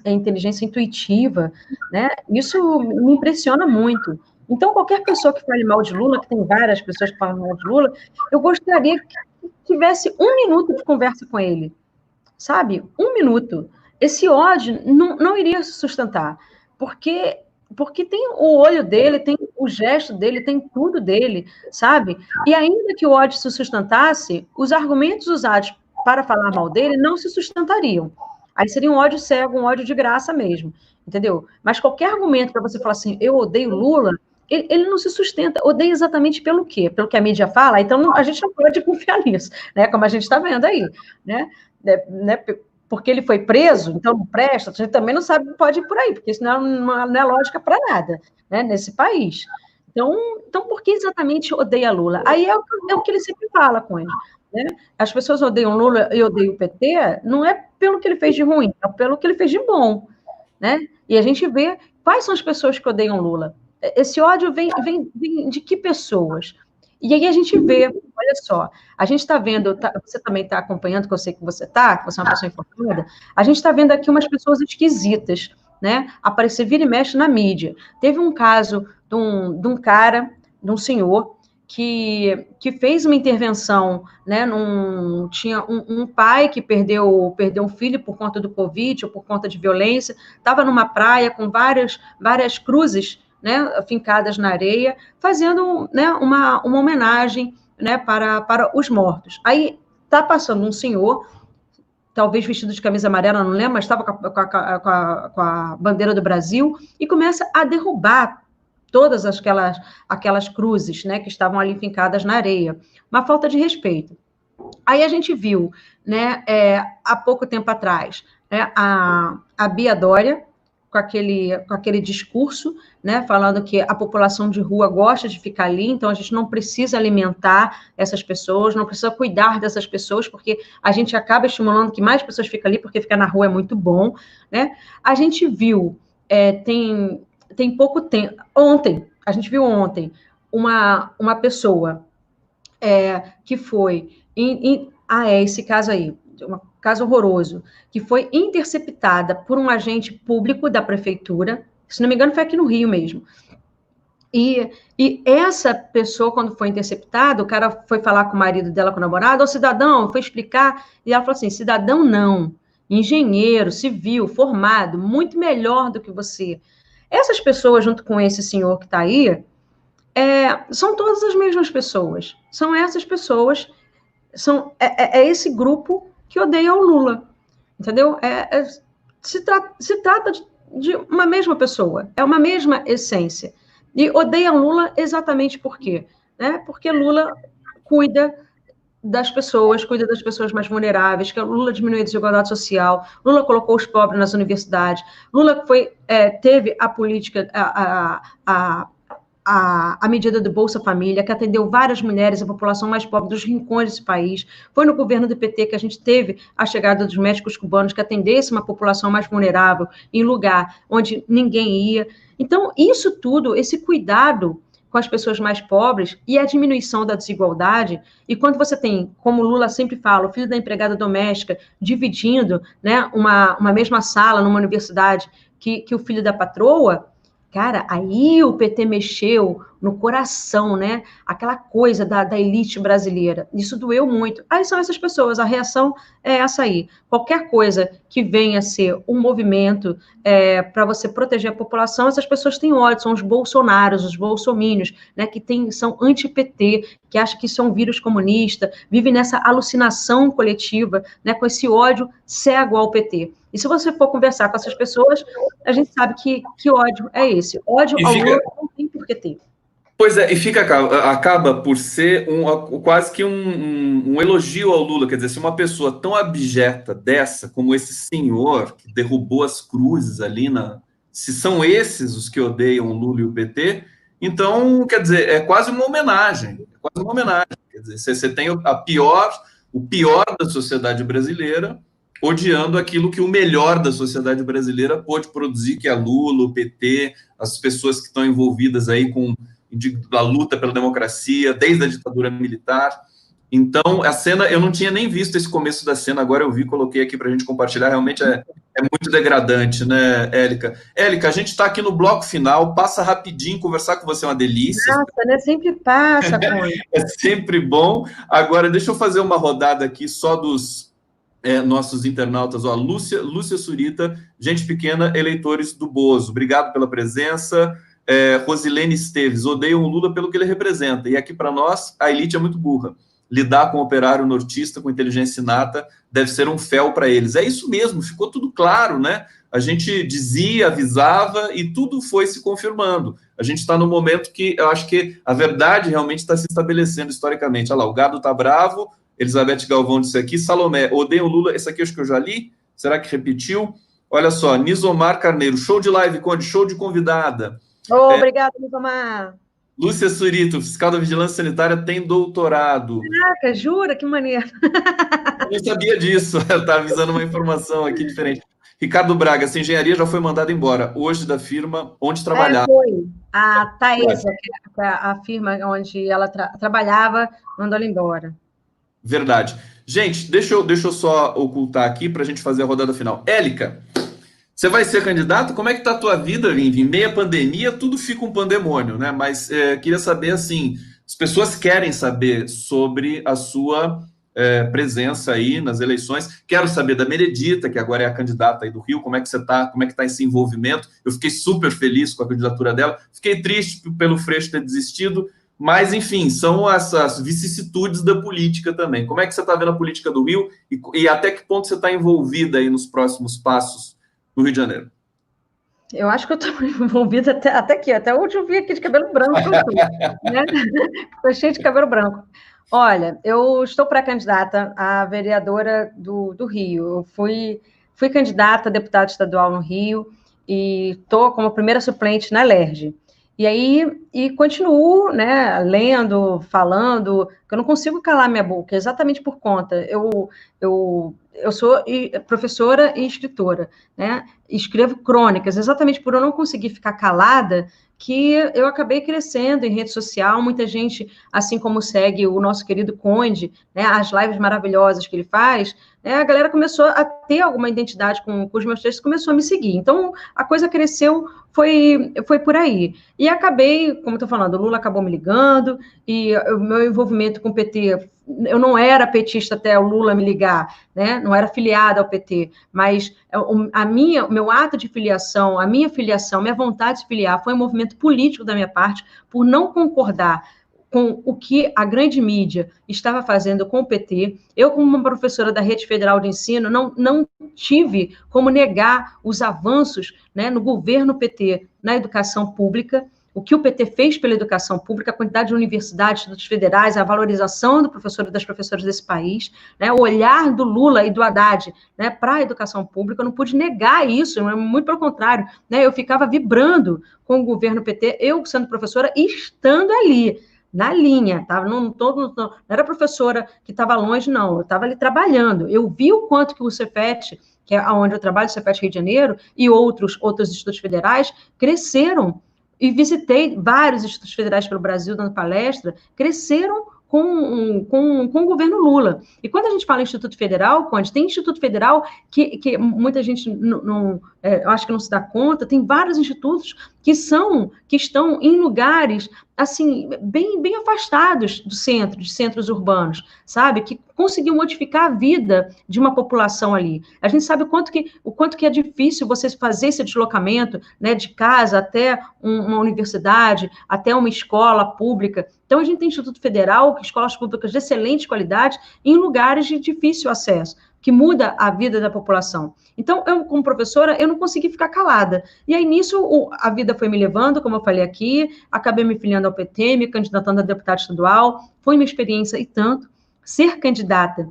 inteligência intuitiva, né? Isso me impressiona muito. Então, qualquer pessoa que fale mal de Lula, que tem várias pessoas que falam mal de Lula, eu gostaria que tivesse 1 minuto de conversa com ele, sabe? 1 minuto. Esse ódio não iria se sustentar, porque tem o olho dele, tem o gesto dele, tem tudo dele, sabe? E ainda que o ódio se sustentasse, os argumentos usados para falar mal dele não se sustentariam. Aí seria um ódio cego, um ódio de graça mesmo, entendeu? Mas qualquer argumento para você falar assim, eu odeio Lula, ele não se sustenta. Odeia exatamente pelo quê? Pelo que a mídia fala? Então a gente não pode confiar nisso, né? Como a gente está vendo aí, né? Porque ele foi preso, então não presta, a gente também não sabe, pode ir por aí, porque isso não é lógica para nada, né, nesse país. Então, por que exatamente odeia Lula? Aí é o que ele sempre fala com ele. Né? As pessoas odeiam Lula e odeiam o PT, não é pelo que ele fez de ruim, é pelo que ele fez de bom. Né? E a gente vê quais são as pessoas que odeiam Lula. Esse ódio vem de que pessoas? E aí a gente vê, olha só, a gente está vendo, você também está acompanhando, que eu sei que você está, que você é uma pessoa informada, a gente está vendo aqui umas pessoas esquisitas, né? Aparecer vira e mexe na mídia. Teve um caso de um cara, de um senhor, que fez uma intervenção, né? Tinha um pai que perdeu um filho por conta do Covid ou por conta de violência, estava numa praia com várias cruzes, né, fincadas na areia, fazendo, né, uma homenagem, né, para os mortos. Aí está passando um senhor, talvez vestido de camisa amarela, não lembro, mas estava com a bandeira do Brasil, e começa a derrubar todas aquelas cruzes, né, que estavam ali fincadas na areia. Uma falta de respeito. Aí a gente viu, né, há pouco tempo atrás, né, a Bia Dória, com aquele discurso, né, falando que a população de rua gosta de ficar ali, então a gente não precisa alimentar essas pessoas, não precisa cuidar dessas pessoas, porque a gente acaba estimulando que mais pessoas fiquem ali, porque ficar na rua é muito bom. Né? A gente viu, tem pouco tempo, a gente viu ontem uma pessoa que foi esse caso aí, um caso horroroso, que foi interceptada por um agente público da prefeitura, se não me engano foi aqui no Rio mesmo, e essa pessoa, quando foi interceptada, o cara foi falar com o marido dela, com o namorado, o cidadão, foi explicar, e ela falou assim, cidadão não, engenheiro, civil, formado, muito melhor do que você. Essas pessoas, junto com esse senhor que está aí, são todas as mesmas pessoas. São essas pessoas, é esse grupo que odeia o Lula. Entendeu? Se trata de uma mesma pessoa, é uma mesma essência. E odeiam Lula exatamente por quê? Né? Porque Lula cuida das pessoas mais vulneráveis, que Lula diminuiu a desigualdade social, Lula colocou os pobres nas universidades, Lula teve a política, a medida do Bolsa Família, que atendeu várias mulheres, a população mais pobre dos rincões desse país. Foi no governo do PT que a gente teve a chegada dos médicos cubanos, que atendesse uma população mais vulnerável, em lugar onde ninguém ia. Então, isso tudo, esse cuidado com as pessoas mais pobres e a diminuição da desigualdade, e quando você tem, como Lula sempre fala, o filho da empregada doméstica dividindo, né, uma mesma sala numa universidade que o filho da patroa, cara, aí o PT mexeu no coração, né? Aquela coisa da elite brasileira. Isso doeu muito. Aí são essas pessoas, a reação é essa aí. Qualquer coisa que venha a ser um movimento para você proteger a população, essas pessoas têm ódio, são os bolsonaros, os bolsomínios, né? Que são anti-PT, que acham que isso é um vírus comunista, vivem nessa alucinação coletiva, né? Com esse ódio cego ao PT. E se você for conversar com essas pessoas, a gente sabe que ódio é esse. Ódio ao Lula não tem por que ter. Pois é, e acaba por ser quase que um elogio ao Lula. Quer dizer, se uma pessoa tão abjeta dessa, como esse senhor que derrubou as cruzes ali, se são esses os que odeiam o Lula e o PT, então, quer dizer, é quase uma homenagem. É quase uma homenagem. Quer dizer, você tem o pior da sociedade brasileira odiando aquilo que o melhor da sociedade brasileira pôde produzir, que é Lula, o PT, as pessoas que estão envolvidas aí da luta pela democracia, desde a ditadura militar. Então, a cena, eu não tinha nem visto esse começo da cena, agora eu vi, coloquei aqui para a gente compartilhar, realmente é muito degradante, né, Érica? Érica, a gente está aqui no bloco final, passa rapidinho, conversar com você é uma delícia, Nossa, né? Sempre passa, Conde. é sempre bom. Agora, deixa eu fazer uma rodada aqui só dos nossos internautas, ó, Lúcia Surita, gente pequena, eleitores do Bozo, obrigado pela presença. Rosilene Esteves, odeio o Lula pelo que ele representa, e aqui para nós, a elite é muito burra. Lidar com o operário nortista com inteligência inata deve ser um fel para eles. É isso mesmo, ficou tudo claro, né? A gente dizia, avisava e tudo foi se confirmando. A gente está no momento que eu acho que a verdade realmente está se estabelecendo historicamente. Olha lá, o gado está bravo, Elizabeth Galvão disse aqui, Salomé, odeio o Lula, esse aqui acho que eu já li, será que repetiu? Olha só, Nizomar Carneiro, show de live, Conde, show de convidada. Obrigada, Nizomar. Lúcia Surito, fiscal da Vigilância Sanitária, tem doutorado. Caraca, jura? Que maneiro. Eu não sabia disso, está avisando uma informação aqui diferente. Ricardo Braga, essa engenharia já foi mandada embora, hoje da firma onde trabalhava. Foi. A Taesa, que é a firma onde ela trabalhava, mandou ela embora. Verdade. Gente, deixa eu só ocultar aqui para a gente fazer a rodada final. Élica, você vai ser candidato? Como é que está a tua vida, em meia pandemia? Tudo fica um pandemônio, né? Mas queria saber, assim, as pessoas querem saber sobre a sua presença aí nas eleições. Quero saber da Meredita, que agora é a candidata aí do Rio, como é que você está, como é que está esse envolvimento? Eu fiquei super feliz com a candidatura dela, fiquei triste pelo Freixo ter desistido, mas, enfim, são essas vicissitudes da política também. Como é que você está vendo a política do Rio e até que ponto você está envolvida aí nos próximos passos no Rio de Janeiro? Eu acho que eu estou envolvida até aqui, até hoje eu vi aqui de cabelo branco, né? Estou cheio de cabelo branco. Olha, eu estou pré-candidata a vereadora do Rio. Eu fui candidata a deputada estadual no Rio e estou como primeira suplente na LERJ. E continuo, né, lendo, falando, que eu não consigo calar minha boca, exatamente por conta. Eu sou professora e escritora, né? Escrevo crônicas, exatamente por eu não conseguir ficar calada, que eu acabei crescendo em rede social, muita gente, assim como segue o nosso querido Conde, né, as lives maravilhosas que ele faz, né, a galera começou a ter alguma identidade com os meus textos, começou a me seguir. Então, a coisa cresceu, foi por aí. E acabei, como estou falando, o Lula acabou me ligando, e o meu envolvimento com o PT, eu não era petista até o Lula me ligar, né? Não era filiada ao PT, mas o meu ato de filiação, a minha filiação, minha vontade de filiar foi um movimento político da minha parte por não concordar com o que a grande mídia estava fazendo com o PT. Eu, como uma professora da Rede Federal de Ensino, não tive como negar os avanços, né, no governo PT na educação pública, o que o PT fez pela educação pública, a quantidade de universidades, institutos federais, a valorização do professor e das professoras desse país, né, o olhar do Lula e do Haddad, né, para a educação pública, eu não pude negar isso, muito pelo contrário, né, eu ficava vibrando com o governo PT, eu sendo professora e estando ali, na linha, tá? Não era professora que estava longe, não, eu estava ali trabalhando, eu vi o quanto que o Cefet, que é onde eu trabalho, o Cefet Rio de Janeiro, e outros institutos federais, cresceram, e visitei vários institutos federais pelo Brasil, dando palestra, cresceram com o governo Lula. E quando a gente fala em Instituto Federal, Conde, tem Instituto Federal que muita gente eu acho que não se dá conta, tem vários institutos que estão em lugares assim bem afastados do centro, de centros urbanos, sabe? Que conseguiu modificar a vida de uma população ali. A gente sabe o quanto que é difícil você fazer esse deslocamento, né, de casa até uma universidade, até uma escola pública. Então, a gente tem Instituto Federal, escolas públicas de excelente qualidade, em lugares de difícil acesso, que muda a vida da população. Então, eu, como professora, eu não consegui ficar calada. E aí, nisso, a vida foi me levando, como eu falei aqui, acabei me filiando ao PT, me candidatando a deputada estadual, foi uma experiência e tanto. Ser candidata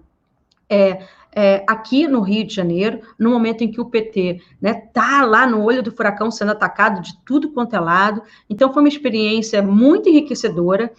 aqui no Rio de Janeiro, no momento em que o PT está lá no olho do furacão sendo atacado de tudo quanto é lado. Então, foi uma experiência muito enriquecedora.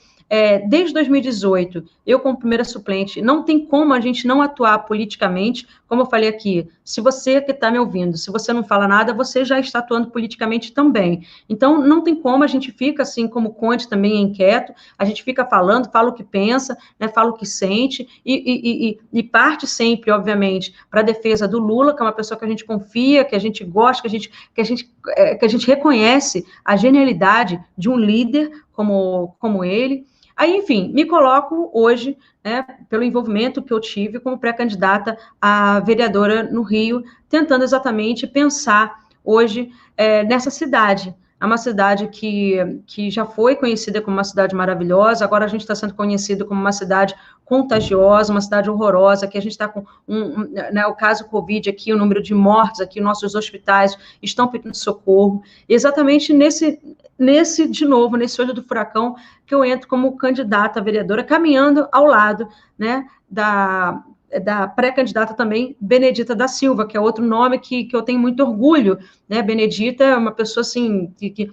desde 2018, eu como primeira suplente, não tem como a gente não atuar politicamente, como eu falei aqui, se você que está me ouvindo, se você não fala nada, você já está atuando politicamente também. Então, não tem como, a gente fica assim, como o Conde também é inquieto, a gente fica falando, fala o que pensa, né, fala o que sente, e parte sempre, obviamente, para a defesa do Lula, que é uma pessoa que a gente confia, que a gente gosta, que a gente reconhece a genialidade de um líder como ele. Aí, enfim, me coloco hoje, né, pelo envolvimento que eu tive como pré-candidata a vereadora no Rio, tentando exatamente pensar hoje nessa cidade. É uma cidade que já foi conhecida como uma cidade maravilhosa, agora a gente está sendo conhecido como uma cidade contagiosa, uma cidade horrorosa, que a gente está com né, o caso Covid aqui, o número de mortes aqui, nossos hospitais estão pedindo socorro, exatamente de novo, nesse olho do furacão, que eu entro como candidata a vereadora, caminhando ao lado, né, da pré-candidata também, Benedita da Silva, que é outro nome que eu tenho muito orgulho, né? Benedita é uma pessoa, assim, que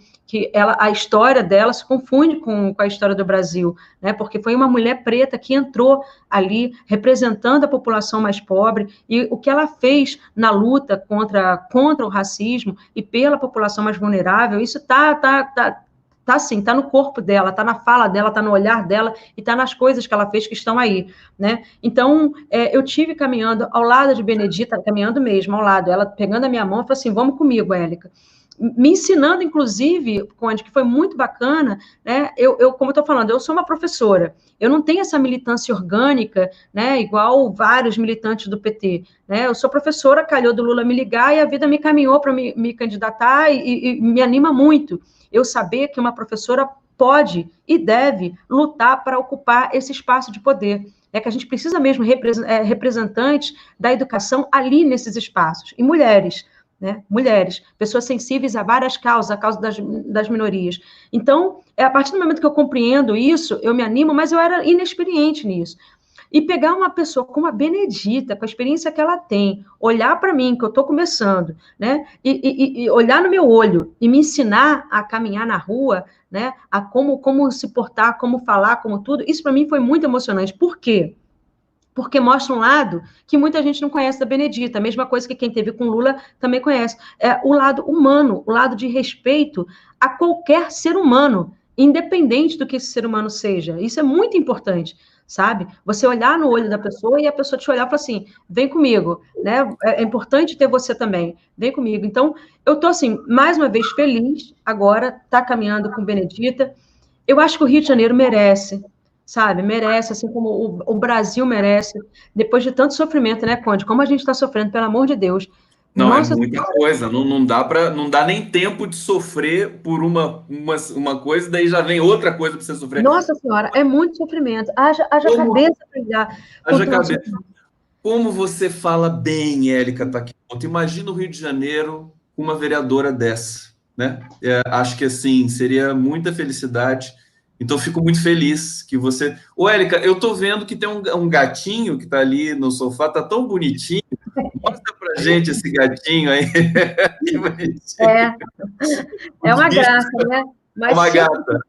a história dela se confunde com a história do Brasil, né? Porque foi uma mulher preta que entrou ali representando a população mais pobre, e o que ela fez na luta contra o racismo e pela população mais vulnerável, isso tá assim, tá no corpo dela, tá na fala dela, tá no olhar dela e tá nas coisas que ela fez que estão aí, né? Então, eu tive caminhando ao lado de Benedita, caminhando mesmo ao lado, ela pegando a minha mão e falou assim, vamos comigo, Élica. Me ensinando, inclusive, Conde, que foi muito bacana, né? Como eu estou falando, eu sou uma professora, eu não tenho essa militância orgânica, né? Igual vários militantes do PT, né? Eu sou professora, calhou do Lula me ligar e a vida me caminhou para me candidatar e me anima muito eu saber que uma professora pode e deve lutar para ocupar esse espaço de poder. É que a gente precisa mesmo representantes da educação ali nesses espaços. E mulheres, né? Mulheres, pessoas sensíveis a várias causas, a causa das minorias. Então, a partir do momento que eu compreendo isso, eu me animo, mas eu era inexperiente nisso. E pegar uma pessoa como a Benedita, com a experiência que ela tem, olhar para mim, que eu estou começando, né? E olhar no meu olho e me ensinar a caminhar na rua, né? A como se portar, como falar, como tudo, isso para mim foi muito emocionante. Por quê? Porque mostra um lado que muita gente não conhece da Benedita, a mesma coisa que quem teve com Lula também conhece. É o lado humano, o lado de respeito a qualquer ser humano, independente do que esse ser humano seja. Isso é muito importante, sabe? Você olhar no olho da pessoa e a pessoa te olhar e falar assim, vem comigo, né? É importante ter você também, vem comigo. Então, eu tô assim, mais uma vez feliz agora, tá caminhando com Benedita. Eu acho que o Rio de Janeiro merece, sabe? Merece, assim como o Brasil merece, depois de tanto sofrimento, né, Conde? Como a gente está sofrendo, pelo amor de Deus. Não, é Nossa muita Senhora. coisa. Não dá nem tempo de sofrer por uma coisa, daí já vem outra coisa para você sofrer. Nossa Senhora, é muito sofrimento. Haja Como, cabeça para lidar com haja tanto cabeça. sofrimento. Como você fala bem, Érica Taquimoto. Imagina o Rio de Janeiro com uma vereadora dessa, né? Acho que assim seria muita felicidade. Então fico muito feliz que você. Ô, Érica, eu tô vendo que tem um gatinho que tá ali no sofá, tá tão bonitinho. Mostra pra gente esse gatinho aí. Que bonitinho. É, é Os uma bichos, graça, né? é Mas uma gata.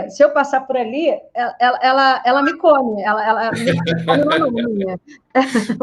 se eu passar por ali, ela me come, ela me come uma maminha.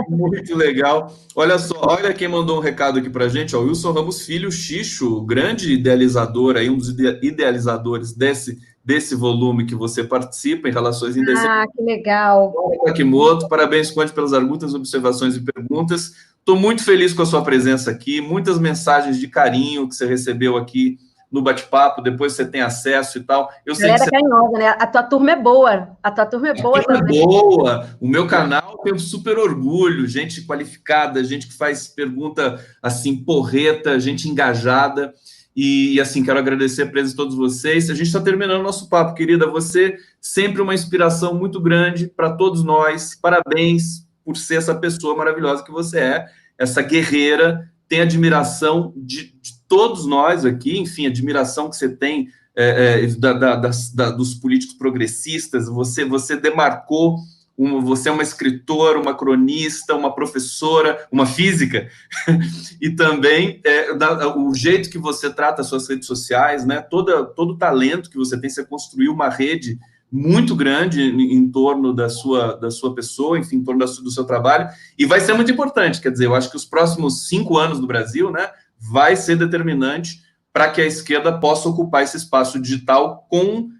Muito legal. Olha só, olha quem mandou um recado aqui pra gente, ó, Wilson Ramos Filho, Xixo, grande idealizador aí, um dos idealizadores desse volume que você participa em Relações Indecentes. Ah, que legal. Takimoto, parabéns, Conte, pelas argutas, observações e perguntas. Estou muito feliz com a sua presença aqui, muitas mensagens de carinho que você recebeu aqui no bate-papo, depois você tem acesso e tal. Eu sei que Galera você canhosa, né? A tua turma é boa. A tua turma é boa é também. boa. O meu canal tem um super orgulho, gente qualificada, gente que faz pergunta assim, porreta, gente engajada. E assim, quero agradecer a presença de todos vocês. A gente está terminando o nosso papo, querida. Você sempre uma inspiração muito grande para todos nós. Parabéns por ser essa pessoa maravilhosa que você é, essa guerreira. Tem admiração de todos nós aqui, enfim, admiração que você tem dos políticos progressistas, você demarcou, você é uma escritora, uma cronista, uma professora, uma física, e também o jeito que você trata as suas redes sociais, né? Todo o talento que você tem, você construiu uma rede muito grande em torno da sua pessoa, enfim, em torno do seu trabalho, e vai ser muito importante. Quer dizer, eu acho que os próximos 5 anos do Brasil, né, vai ser determinante para que a esquerda possa ocupar esse espaço digital com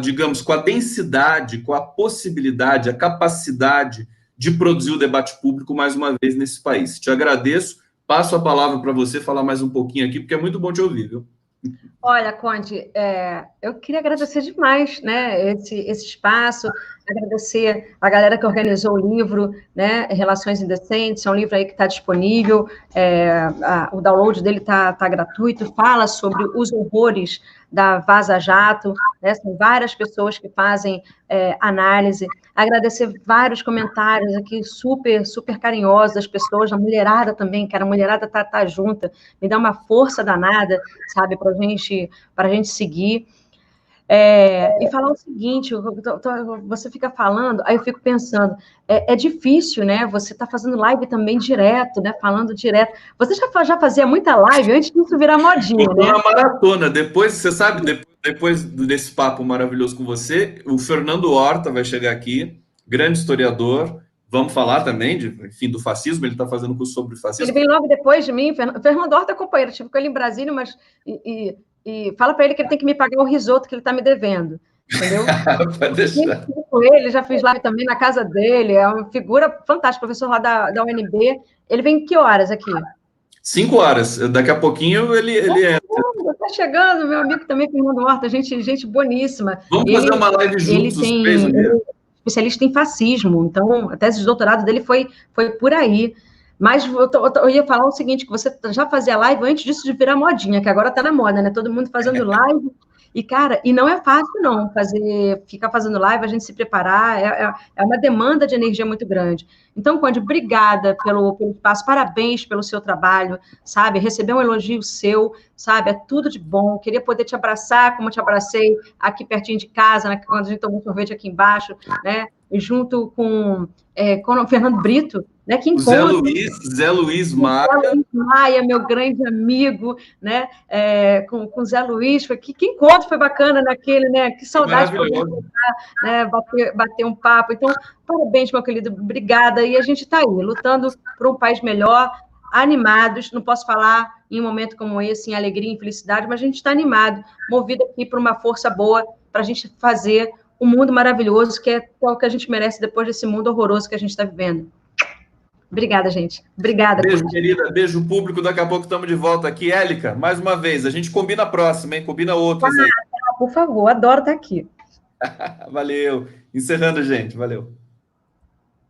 digamos, com a densidade, com a possibilidade, a capacidade de produzir o debate público mais uma vez nesse país. Te agradeço, passo a palavra para você falar mais um pouquinho aqui, porque é muito bom te ouvir, viu? Olha, Conde, eu queria agradecer demais, né, esse espaço, agradecer a galera que organizou o livro, né, Relações Indecentes, é um livro aí que está disponível, o download dele tá gratuito, fala sobre os horrores da Vaza Jato, né, são várias pessoas que fazem análise, agradecer vários comentários aqui super, super carinhosos das pessoas, da mulherada também, que a mulherada tá junta, me dá uma força danada, sabe, para a gente seguir. E falar o seguinte, você fica falando, aí eu fico pensando, é difícil, né? Você está fazendo live também direto, né? Falando direto. Você já fazia muita live antes disso virar modinha, Eu tô né? na maratona. Depois, você sabe, depois desse papo maravilhoso com você, o Fernando Horta vai chegar aqui, grande historiador. Vamos falar também enfim, do fascismo. Ele está fazendo curso sobre Ele fascismo. vem logo depois de mim, Fernando Horta é companheiro, estive com ele em Brasília, mas e fala para ele que ele tem que me pagar o risoto que ele está me devendo, entendeu? Pode deixar. Com ele, já fiz live também na casa dele, é uma figura fantástica, professor lá da UNB. Ele vem que horas aqui? 5 horas. Daqui a pouquinho ele entra. Está chegando, meu amigo também, Fernando Horta, gente boníssima. Vamos fazer uma live juntos, os três um dia. Ele é especialista em fascismo, então a tese de doutorado dele foi por aí. Mas eu ia falar o seguinte, que você já fazia live antes disso de virar modinha, que agora está na moda, né? Todo mundo fazendo live. E, cara, não é fácil, não, ficar fazendo live, a gente se preparar, é uma demanda de energia muito grande. Então, Conde, obrigada pelo espaço, parabéns pelo seu trabalho, sabe? Receber um elogio seu, sabe? É tudo de bom. Queria poder te abraçar, como eu te abracei aqui pertinho de casa, né? Quando a gente tomou um sorvete aqui embaixo, né? Junto com o Fernando Brito, né? Que encontro. Zé Luiz Maia. Zé Luiz Maia, meu grande amigo, né? Com Zé Luiz, que encontro foi bacana naquele, né? Que saudade para né? Bater um papo. Então, parabéns, meu querido, obrigada. E a gente está aí, lutando por um país melhor, animados. Não posso falar em um momento como esse, em alegria e felicidade, mas a gente está animado, movido aqui por uma força boa para a gente fazer um mundo maravilhoso, que é o que a gente merece depois desse mundo horroroso que a gente está vivendo. Obrigada, gente. Obrigada. Beijo, querida. Beijo público. Daqui a pouco estamos de volta aqui. Élica, mais uma vez. A gente combina a próxima, hein? Combina outras aí. Por favor, adoro estar aqui. Valeu. Encerrando, gente. Valeu.